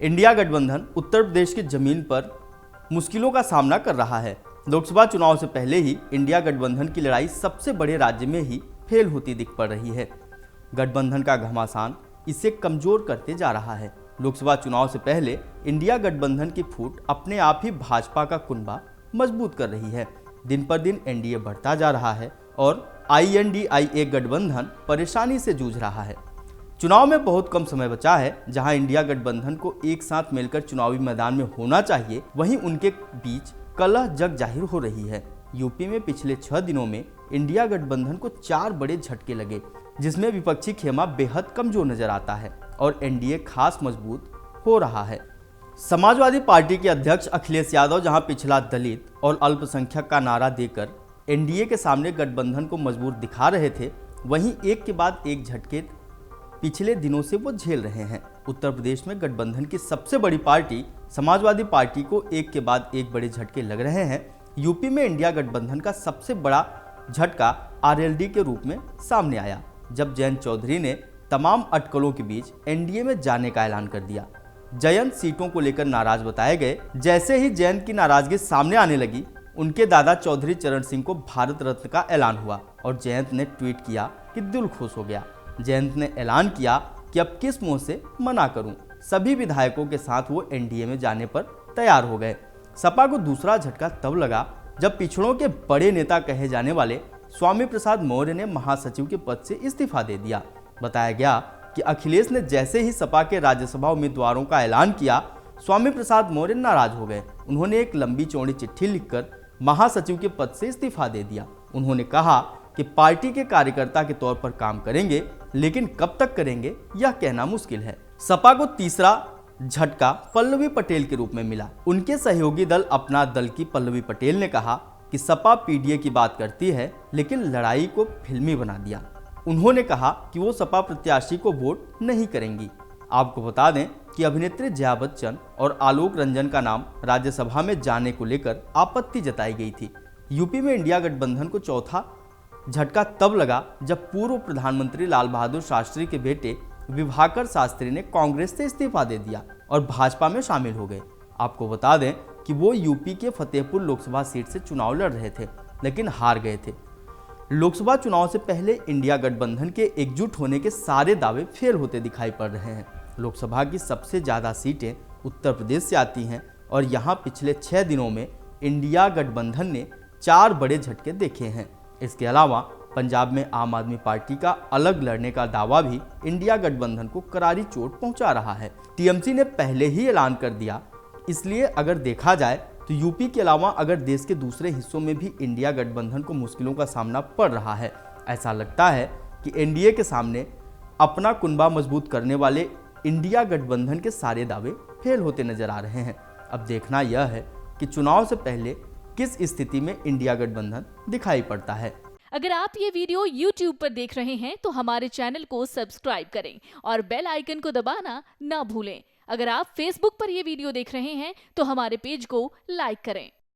India गठबंधन उत्तर प्रदेश की जमीन पर मुश्किलों का सामना कर रहा है। लोकसभा चुनाव से पहले ही इंडिया गठबंधन की लड़ाई सबसे बड़े राज्य में ही फेल होती दिख पड़ रही है। गठबंधन का घमासान इसे कमजोर करते जा रहा है। लोकसभा चुनाव से पहले इंडिया गठबंधन की फूट अपने आप ही भाजपा का कुनबा मजबूत कर रही है। दिन पर दिन एनडीए बढ़ता जा रहा है और INDIA गठबंधन परेशानी से जूझ रहा है। चुनाव में बहुत कम समय बचा है। जहां इंडिया गठबंधन को एक साथ मिलकर चुनावी मैदान में होना चाहिए, वहीं उनके बीच कलह जग जाहिर हो रही है। यूपी में पिछले 6 दिनों में इंडिया गठबंधन को 4 बड़े झटके लगे, जिसमें विपक्षी खेमा बेहद कमजोर नजर आता है और एनडीए खास मजबूत हो रहा है। समाजवादी पार्टी के अध्यक्ष अखिलेश यादव जहां पिछला दलित और अल्पसंख्यक का नारा देकर एनडीए के सामने गठबंधन को मजबूत दिखा रहे थे, वहीं एक के बाद एक झटके पिछले दिनों से वो झेल रहे हैं। उत्तर प्रदेश में गठबंधन की सबसे बड़ी पार्टी समाजवादी पार्टी को एक के बाद एक बड़े झटके लग रहे हैं। यूपी में इंडिया गठबंधन का सबसे बड़ा झटका RLD के रूप में सामने आया, जब जयंत चौधरी ने तमाम अटकलों के बीच एनडीए में जाने का ऐलान कर दिया। जयंत सीटों को लेकर नाराज बताए गए। जैसे ही जयंत की नाराजगी सामने आने लगी, उनके दादा चौधरी चरण सिंह को भारत रत्न का ऐलान हुआ और जयंत ने ट्वीट किया कि दिल खुश हो गया। जयंत ने ऐलान किया कि अब किस मुंह से मना करूं। सभी विधायकों के साथ वो एनडीए में जाने पर तैयार हो गए। सपा को दूसरा झटका तब लगा जब पिछड़ों के बड़े नेता कहे जाने वाले स्वामी प्रसाद मौर्य ने महासचिव के पद से इस्तीफा दे दिया। बताया गया कि अखिलेश ने जैसे ही सपा के राज्यसभा उम्मीदवारों का ऐलान किया, स्वामी प्रसाद मौर्य नाराज हो गए। उन्होंने एक लंबी चौड़ी चिट्ठी लिखकर महासचिव के पद से इस्तीफा दे दिया। उन्होंने कहा कि पार्टी के कार्यकर्ता के तौर पर काम करेंगे, लेकिन कब तक करेंगे यह कहना मुश्किल है। सपा को तीसरा झटका पल्लवी पटेल के रूप में मिला। उनके सहयोगी दल अपना दल की पल्लवी पटेल ने कहा कि सपा पीडीए की बात करती है, लेकिन लड़ाई को फिल्मी बना दिया। उन्होंने कहा कि वो सपा प्रत्याशी को वोट नहीं करेंगी। आपको बता दें कि अभिनेत्री जया बच्चन और आलोक रंजन का नाम राज्यसभा में जाने को लेकर आपत्ति जताई गई थी। यूपी में इंडिया गठबंधन को चौथा झटका तब लगा जब पूर्व प्रधानमंत्री लाल बहादुर शास्त्री के बेटे विभाकर शास्त्री ने कांग्रेस से इस्तीफा दे दिया और भाजपा में शामिल हो गए। आपको बता दें कि वो यूपी के फतेहपुर लोकसभा सीट से चुनाव लड़ रहे थे, लेकिन हार गए थे। लोकसभा चुनाव से पहले इंडिया गठबंधन के एकजुट होने के सारे दावे फेल होते दिखाई पड़ रहे हैं। लोकसभा की सबसे ज्यादा सीटें उत्तर प्रदेश से आती हैं और यहाँ पिछले 6 दिनों में इंडिया गठबंधन ने 4 बड़े झटके देखे हैं। इसके अलावा पंजाब में आम आदमी पार्टी का अलग लड़ने का दावा भी इंडिया गठबंधन को करारी चोट पहुंचा रहा है। टीएमसी ने पहले ही ऐलान कर दिया। इसलिए अगर देखा जाए तो यूपी के अलावा अगर देश के दूसरे हिस्सों में भी इंडिया गठबंधन को मुश्किलों का सामना पड़ रहा है। ऐसा लगता है कि एनडीए के सामने अपना कुनबा मजबूत करने वाले इंडिया गठबंधन के सारे दावे फेल होते नजर आ रहे हैं। अब देखना यह है कि चुनाव से पहले किस स्थिति में इंडिया गठबंधन दिखाई पड़ता है। अगर आप ये वीडियो YouTube पर देख रहे हैं तो हमारे चैनल को सब्सक्राइब करें और बेल आइकन को दबाना ना भूलें। अगर आप Facebook पर ये वीडियो देख रहे हैं तो हमारे पेज को लाइक करें।